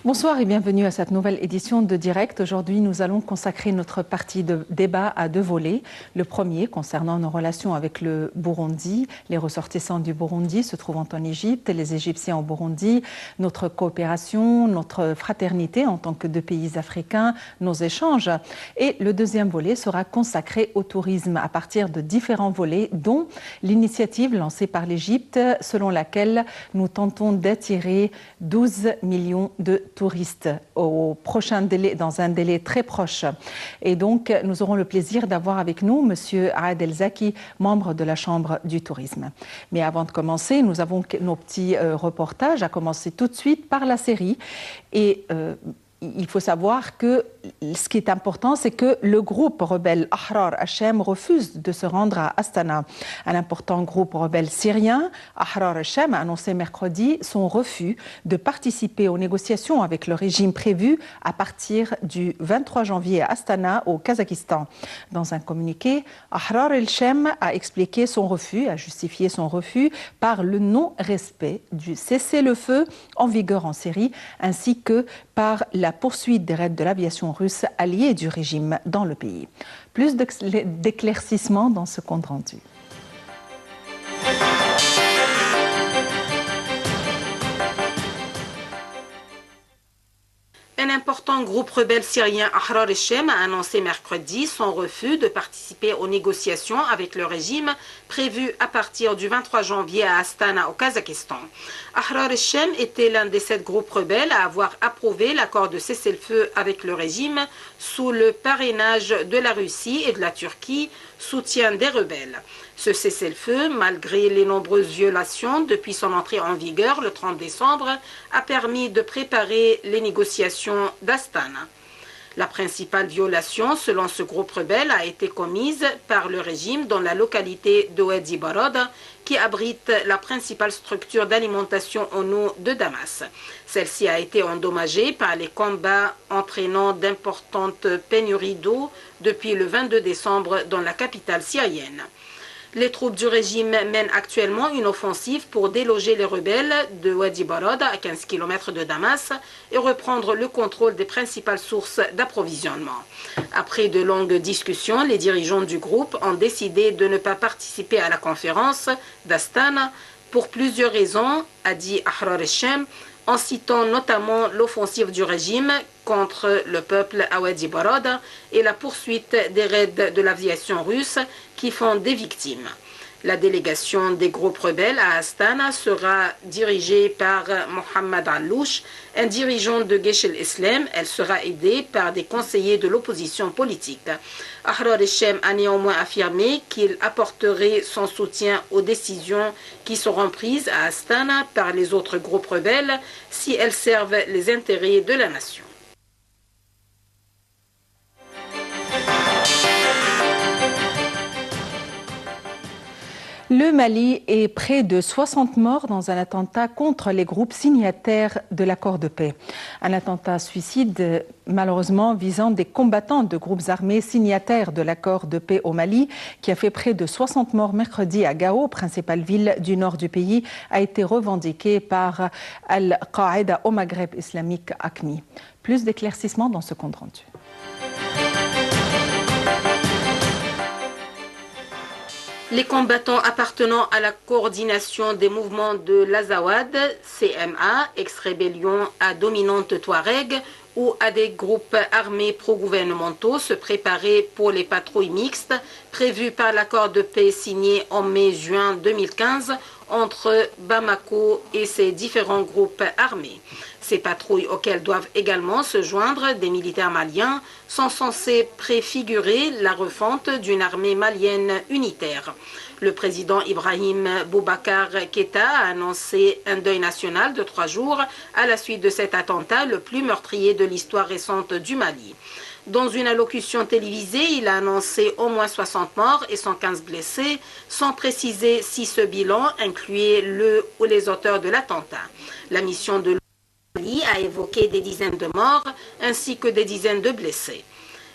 Bonsoir et bienvenue à cette nouvelle édition de Direct. Aujourd'hui, nous allons consacrer notre partie de débat à deux volets. Le premier concernant nos relations avec le Burundi, les ressortissants du Burundi se trouvant en Égypte et les Égyptiens au Burundi, notre coopération, notre fraternité en tant que deux pays africains, nos échanges. Et le deuxième volet sera consacré au tourisme à partir de différents volets, dont l'initiative lancée par l'Égypte selon laquelle nous tentons d'attirer 12 millions de touristes au prochain délai, dans un délai très proche. Et donc, nous aurons le plaisir d'avoir avec nous M. Adel Zaki, membre de la Chambre du tourisme. Mais avant de commencer, nous avons nos petits reportages, à commencer tout de suite par la série. Et il faut savoir que ce qui est important, c'est que le groupe rebelle Ahrar Hashem refuse de se rendre à Astana. Un important groupe rebelle syrien, Ahrar Hashem, a annoncé mercredi son refus de participer aux négociations avec le régime prévu à partir du 23 janvier à Astana, au Kazakhstan. Dans un communiqué, Ahrar Hashem a expliqué son refus, a justifié son refus par le non-respect du cessez-le-feu en vigueur en Syrie, ainsi que par la poursuite des raids de l'aviation russe alliée du régime dans le pays. Plus d'éclaircissements dans ce compte rendu. Un important groupe rebelle syrien Ahrar Hashem a annoncé mercredi son refus de participer aux négociations avec le régime prévues à partir du 23 janvier à Astana au Kazakhstan. Ahrar Hashem était l'un des 7 groupes rebelles à avoir approuvé l'accord de cessez-le-feu avec le régime sous le parrainage de la Russie et de la Turquie, soutien des rebelles. Ce cessez-le-feu, malgré les nombreuses violations depuis son entrée en vigueur le 30 décembre, a permis de préparer les négociations d'Astana. La principale violation, selon ce groupe rebelle, a été commise par le régime dans la localité de Wadi Barad, qui abrite la principale structure d'alimentation en eau de Damas. Celle-ci a été endommagée par les combats entraînant d'importantes pénuries d'eau depuis le 22 décembre dans la capitale syrienne. Les troupes du régime mènent actuellement une offensive pour déloger les rebelles de Wadi Barad, à 15 km de Damas, et reprendre le contrôle des principales sources d'approvisionnement. Après de longues discussions, les dirigeants du groupe ont décidé de ne pas participer à la conférence d'Astana pour plusieurs raisons, a dit Ahrar Hashem, en citant notamment l'offensive du régime contre le peuple à Wadi Barad et la poursuite des raids de l'aviation russe qui font des victimes. La délégation des groupes rebelles à Astana sera dirigée par Mohamed Allouche, un dirigeant de Gesh el-Islam. Elle sera aidée par des conseillers de l'opposition politique. Ahrar Hashem a néanmoins affirmé qu'il apporterait son soutien aux décisions qui seront prises à Astana par les autres groupes rebelles si elles servent les intérêts de la nation. Le Mali est près de 60 morts dans un attentat contre les groupes signataires de l'accord de paix. Un attentat suicide, malheureusement, visant des combattants de groupes armés signataires de l'accord de paix au Mali, qui a fait près de 60 morts mercredi à Gao, principale ville du nord du pays, a été revendiqué par Al-Qaïda au Maghreb islamique AQMI. Plus d'éclaircissements dans ce compte rendu. Les combattants appartenant à la coordination des mouvements de l'Azawad, CMA, ex-rébellion à dominante Touareg, ou à des groupes armés pro-gouvernementaux se préparaient pour les patrouilles mixtes prévues par l'accord de paix signé en mai-juin 2015 entre Bamako et ses différents groupes armés. Ces patrouilles, auxquelles doivent également se joindre des militaires maliens, sont censées préfigurer la refonte d'une armée malienne unitaire. Le président Ibrahim Boubacar Keïta a annoncé un deuil national de 3 jours à la suite de cet attentat le plus meurtrier de l'histoire récente du Mali. Dans une allocution télévisée, il a annoncé au moins 60 morts et 115 blessés, sans préciser si ce bilan incluait le ou les auteurs de l'attentat. La mission de l'Mali a évoqué des dizaines de morts ainsi que des dizaines de blessés.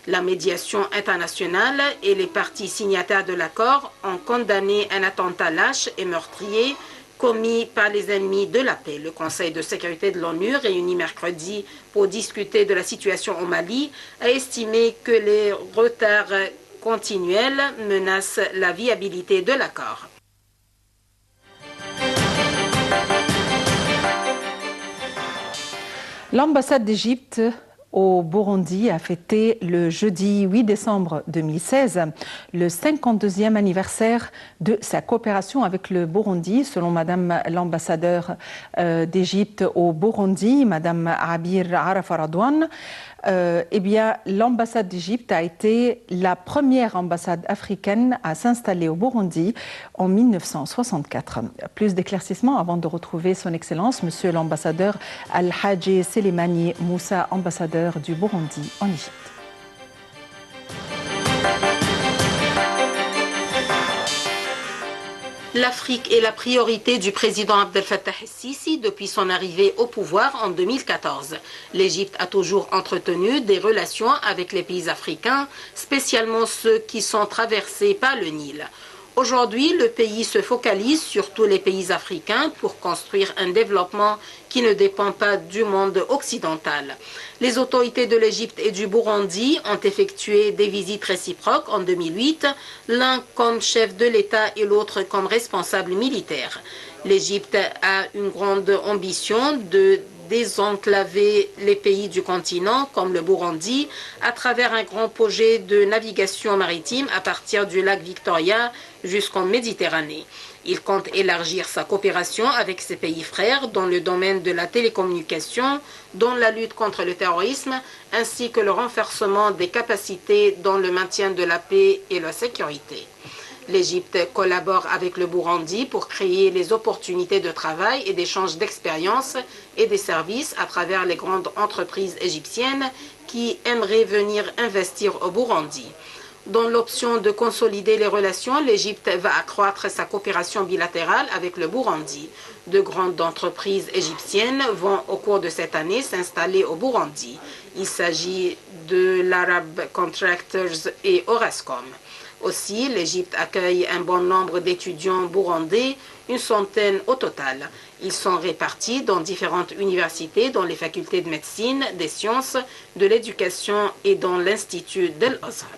La médiation internationale et les parties signataires de l'accord ont condamné un attentat lâche et meurtrier commis par les ennemis de la paix. Le Conseil de sécurité de l'ONU, réuni mercredi pour discuter de la situation au Mali, a estimé que les retards continuels menacent la viabilité de l'accord. L'ambassade d'Égypte au Burundi a fêté le jeudi 8 décembre 2016 le 52e anniversaire de sa coopération avec le Burundi. Selon Madame l'ambassadeur d'Égypte au Burundi, Madame Abir Arafaradouane, l'ambassade d'Égypte a été la première ambassade africaine à s'installer au Burundi en 1964. Plus d'éclaircissements avant de retrouver son Excellence, Monsieur l'ambassadeur Al-Hadji Selimani Moussa, ambassadeur du Burundi en Égypte. L'Afrique est la priorité du président Abdel Fattah el-Sisi depuis son arrivée au pouvoir en 2014. L'Égypte a toujours entretenu des relations avec les pays africains, spécialement ceux qui sont traversés par le Nil. Aujourd'hui, le pays se focalise sur tous les pays africains pour construire un développement qui ne dépend pas du monde occidental. Les autorités de l'Égypte et du Burundi ont effectué des visites réciproques en 2008, l'un comme chef de l'État et l'autre comme responsable militaire. L'Égypte a une grande ambition de désenclaver les pays du continent, comme le Burundi, à travers un grand projet de navigation maritime à partir du lac Victoria jusqu'en Méditerranée. Il compte élargir sa coopération avec ses pays frères dans le domaine de la télécommunication, dans la lutte contre le terrorisme, ainsi que le renforcement des capacités dans le maintien de la paix et la sécurité. L'Égypte collabore avec le Burundi pour créer les opportunités de travail et d'échange d'expériences et des services à travers les grandes entreprises égyptiennes qui aimeraient venir investir au Burundi. Dans l'option de consolider les relations, l'Égypte va accroître sa coopération bilatérale avec le Burundi. De grandes entreprises égyptiennes vont au cours de cette année s'installer au Burundi. Il s'agit de l'Arab Contractors et Orascom. Aussi, l'Égypte accueille un bon nombre d'étudiants burundais, une centaine au total. Ils sont répartis dans différentes universités, dans les facultés de médecine, des sciences, de l'éducation et dans l'Institut d'El Azhar.